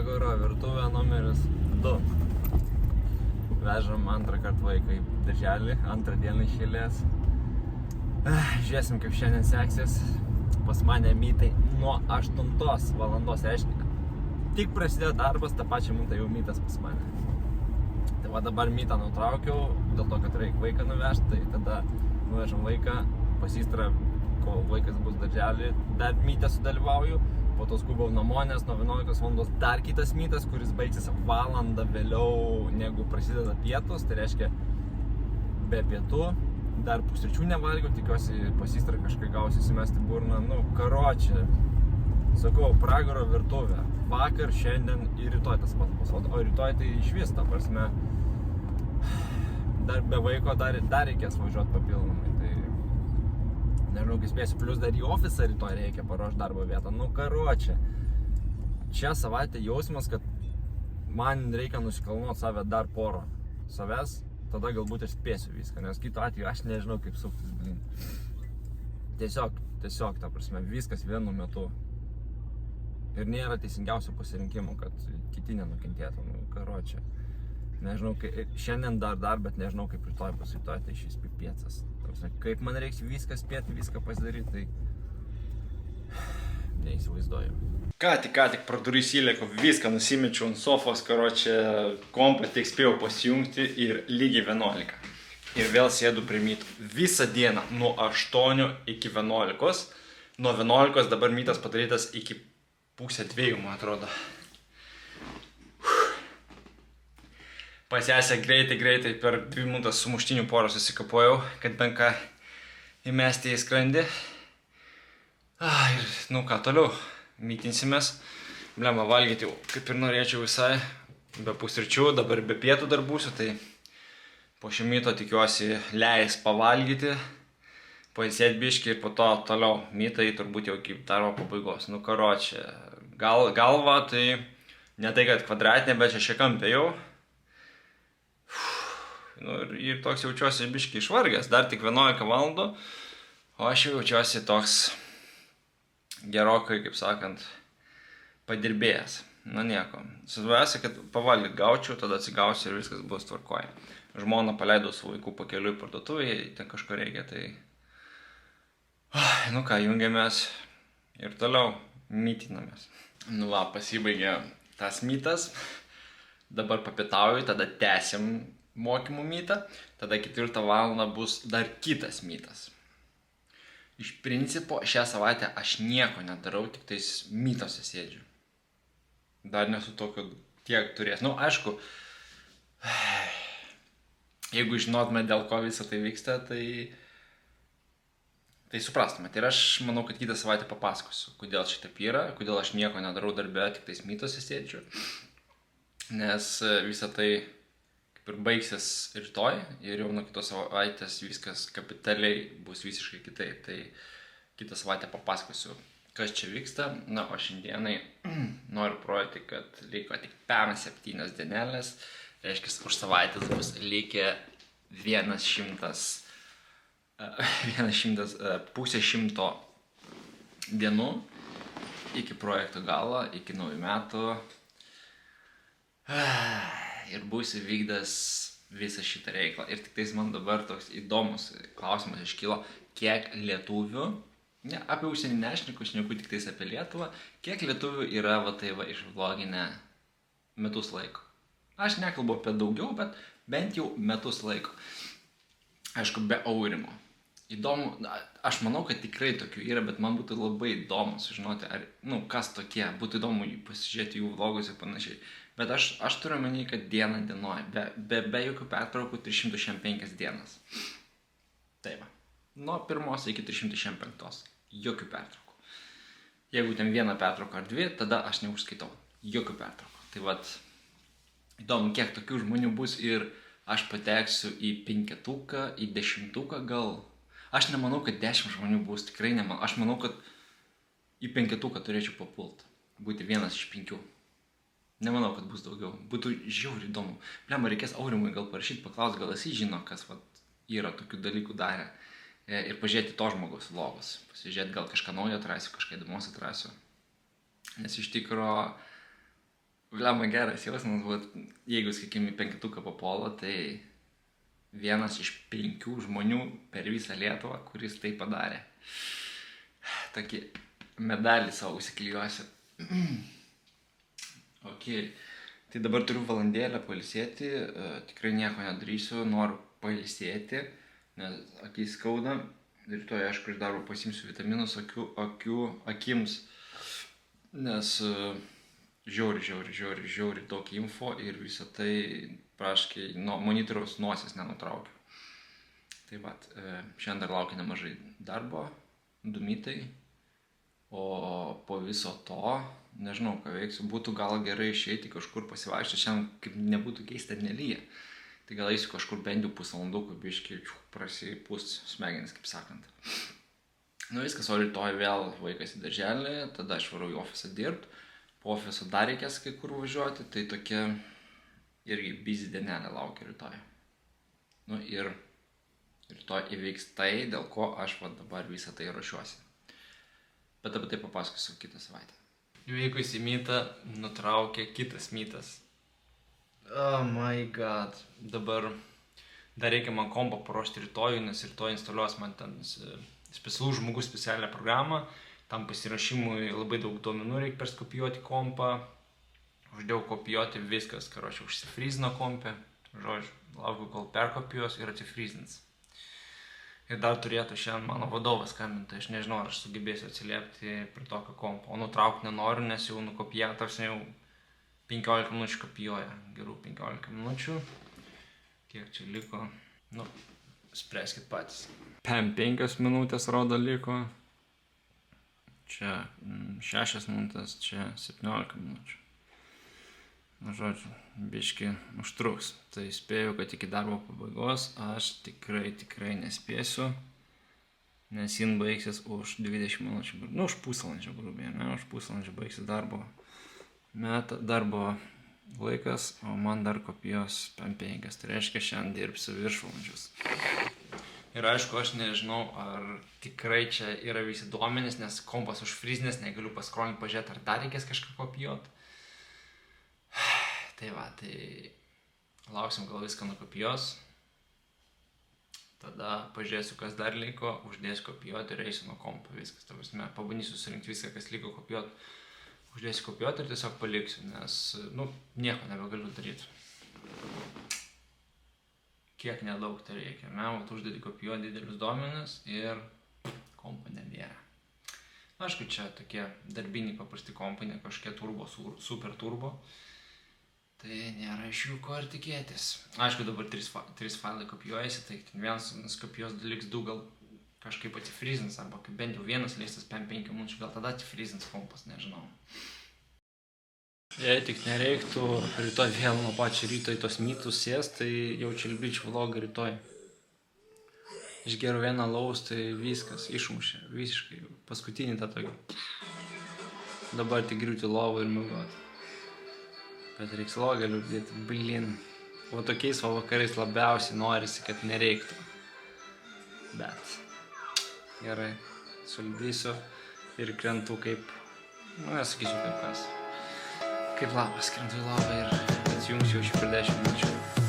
Pragaro virtuvė numeris 2. Vežam antrą kartą vaiką į darželį, antrą dieną iš eilės. Žiūrėsim, kaip šiandien seksis. Pas mane mytai nuo 8 valandos, reiškia. Tik prasidėjo darbas, tą pačią minutę jau mytas pas mane. Tai va dabar mytą nutraukiau, dėl to, kad reikia vaiką nuvežti, tai tada nuvežam vaiką, pasistra, kol vaikas bus darželį, dar mytę sudalyvauju. Po to skubau namo, nes nuo 11 valandos dar kitas mytas, kuris baigsis valandą vėliau negu prasideda pietus, tai reiškia be pietų. Dar pusryčių nevalgiau, tikiuosi pasistra kažkai gausi įsimesti burną. Karočią, sakau, Pragaro virtuvė. Vakar, šiandien ir rytoj tas pats. O rytoj tai išvis, ta prasme, dar be vaiko dar reikės važiuoti papildomai. Tai nežinau, kai spėsiu, plus dar į ofisą rytoj reikia paruošti darbo vietą. Karočią. Čia savaitę jausmas, kad man reikia nusikalnuoti save dar porą savęs. Tada galbūt ir spėsiu viską, nes kitu atveju aš nežinau kaip suktis, blin. Tiesiog, ta prasme, viskas vienu metu. Ir nėra teisingiausių pasirinkimų, kad kiti nenukentėtų, karočią. Nežinau, šiandien dar, bet nežinau kaip rytoj bus, rytoj tai šis pipiecas. Ta prasme, kaip man reiks viską spėti, viską pasidaryti, tai neįsivaizduoju. Ką tik pro duris įlėkiau, viską nusimečiau ant sofos, karočią, kompą tik spėjau pasijungti ir lygiai 11. Ir vėl sėdu prie mytų. Visą dieną nuo 8 iki 11. Nuo 11 dabar mytas padarytas iki pusę 2, man atrodo. Pasėsę greitai per 2 minutės sumuštinių porą susikapojau, kad bent ką įmesti į skrandį. Ir ką toliau. Mytinsimės, blemba valgyti jau kaip ir norėčiau visai, be pusryčių, dabar be pietų dar būsiu, tai po šio myto tikiuosi leis pavalgyti, pailsėti biškį ir po to toliau mytai turbūt jau iki darbo pabaigos. Karočią, galva tai ne tai, kad kvadratinė, bet šešiakampė jau. Ir toks jaučiuosi biškį išvargęs, dar tik 11 valandų, o aš jau jaučiuosi toks gerokai, kaip sakant, padirbėjęs. Nieko. Svarbiausia, kad pavalgyt gaučiau, tada atsigausiu ir viskas bus tvarkoje. Žmona paleidau su vaiku pakeliui į parduotuvę, ten kažko reikia, tai... jungiamės ir toliau mytinamės. Pasibaigė tas mytas. Dabar papietauju, tada tęsim mokymų mytą. Tada 4 valandą bus dar kitas mytas. Iš principo, šią savaitę aš nieko nedarau, tik tais mytose sėdžiu. Dar nesu tokio tiek turės. Aišku, jeigu žinotume, dėl ko visą tai vyksta, tai suprastumėte. Ir aš manau, kad kitą savaitę papasakosiu, kodėl šitaip yra, kodėl aš nieko nedarau darbe, tik tais mytose sėdžiu. Nes visą tai kaip ir baigsis rytoj ir jau nuo kitos savaitės viskas kapitaliai bus visiškai kitaip. Tai kitą savaitę papasakosiu, kas čia vyksta. O šiandienai noriu parodyti, kad liko tik 7 dienelės. Reiškia, už savaitės bus likę pusė 100 dienų iki projekto galo, iki naujų metų. Ir būsiu vykdęs visą šitą reikalą. Ir tik tais man dabar toks įdomus klausimas iškilo, kiek lietuvių, apie užsienį nešneku, šneku tik tais apie Lietuvą, kiek lietuvių yra išvloginę metus laiko. Aš nekalbu apie daugiau, bet bent jau metus laiko. Aišku, be aurimo. Įdomu, aš manau, kad tikrai tokių yra, bet man būtų labai įdomu sužinoti, kas tokie, būtų įdomu pasižiūrėti jų vlogus ir panašiai. Bet aš turiu omeny, kad diena dienoj, be jokių pertraukų 365 dienas. Tai va, nuo 1 iki 365, jokių pertraukų. Jeigu ten 1 pertrauką ar 2, tada aš neužskaitau, jokių pertraukų. Tai va, įdomu, kiek tokių žmonių bus ir aš pateksiu į 5-tuką, į 10-tuką gal. Aš nemanau, kad 10 žmonių bus, tikrai nemanau. Aš manau, kad į 5-tuką turėčiau papult, būti 1 iš 5. Nemanau, kad bus daugiau. Būtų žiauriai įdomu. Blemba, reikės Aurimui gal parašyti, paklaus, gal jis žino, kas yra tokių dalykų darę. Ir pažiūrėti to žmogaus vlogus. Pasižiūrėti, gal kažką naujo atrasiu, kažką įdomus atrasiu. Nes iš tikro Bliama geras jausmas, bet jeigu, sakykime, 5 papuolo, tai 1 iš 5 žmonių per visą Lietuvą, kuris tai padarė. Tokį medalį savo užsiklijuosiu. Ok, tai dabar turiu valandėlę pailsėti, tikrai nieko nedarysiu, noriu pailsėti, nes akis skauda. Rytoj, aišku, iš darbo pasimsiu vitaminus akims, nes žiauri daug info ir visą tai praškai monitoriaus nosies nenutraukiu. Tai vat, šiandien dar laukia nemažai darbo, 2 mitai, o po viso to, nežinau, ką veiksiu, būtų gal gerai išeiti kažkur pasivaikščioti, šiandien kaip nebūtų keista nelyja. Tai gal eisiu kažkur bent jau pusvalandukų, biškį prasipūst smegenis, kaip sakant. Nu viskas, o rytoj vėl vaikas į darželį, tada aš varau į ofisą dirbti. Po ofiso dar reikės kai kur važiuoti, tai tokia irgi busy dienelė laukia rytoj. Nu ir rytoj įvyks tai, dėl ko aš va dabar visą tai ruošiuosi. Bet apie tai papasakosiu kitą savaitę. Įvykus į mytą nutraukė kitas mytas. Oh my god. Dabar dar reikia man kompą paruošti rytoj, nes rytoj instaliuos man ten specialus žmogus specialią programą. Tam pasirašymui labai daug duomenų reikia perskopijuoti kompą. Uždėjau kopijuoti viskas, karočią užsifrizino kompę. Žodžiu, laukiu, kol perkopijuos ir atsifrizins. Ir dar turėtų šiandien mano vadovas skambinti, aš nežinau, ar aš sugebėsiu atsiliepti prie tokio kompo. O nutraukti nenoriu, nes jau nukopijatą, jau 15 minučių kopijuoja. Gerų 15 minučių. Kiek čia liko? Nu, spręskit patys. 5 minutės rodo liko. Čia 6 minutės, čia 17 minučių. Na, žodžiu, biški užtruks. Tai spėju, kad iki darbo pabaigos aš tikrai nespėsiu, nes jin baigsis už 20 minučių. Nu, už pusvalandžio grubiai, ne? Už pusvalandžio baigsis darbo laikas, o man dar kopijos 5. Tai reiškia, šiandien dirbsiu viršvalandžius. Ir aišku, aš nežinau, ar tikrai čia yra visi duomenys, nes kompas užfrizinės, negaliu paskrolinti, pažiūrėti, ar dar reikės kažką kopijuoti. Tai va, tai lauksim, gal viską nukopijuos. Tada pažiūrėsiu, kas dar liko, uždėsiu kopijuoti ir eisiu nuo kompo, viskas. Ta prasme, pabandysiu surinkti viską, kas liko kopijuoti. Uždėsiu kopijuoti ir tiesiog paliksiu, nes, nu, nieko nebegaliu daryti. Kiek nedaug tai reikia, ne? Vat uždėti kopijuoti didelius duomenis ir kompo nebėra. Aišku, čia tokie darbiniai paprasti kompai, ne kažkokie turbo, super turbo. Tai nėra iš jų ko ir tikėtis. Aišku, dabar 3 failai kopijuojasi, tai vienas kopijos liks 2 gal kažkaip atsifrizins, arba kaip bent jau vienas leistas 5 minučių, gal tada atsifrizins kompas, nežinau. Jei tik nereiktų rytoj vėl nuo pačio ryto į tos mytus sės, tai jau čiulbyčiau vlogą rytoj. Išgeriu 1 alaus, tai viskas, išmušė, visiškai, paskutinį tą tokį. Dabar tik griūti lovą ir miegoti. Bet reiks logą liūdėti, blin. O tokiais vakarais labiausiai norisi, kad nereiktų. Bet gerai, suldysiu ir krentu kaip, nu nesakysiu kaip kas. Kaip lapas, krentu į lavą ir atsijungsiu jau per 10 minučių.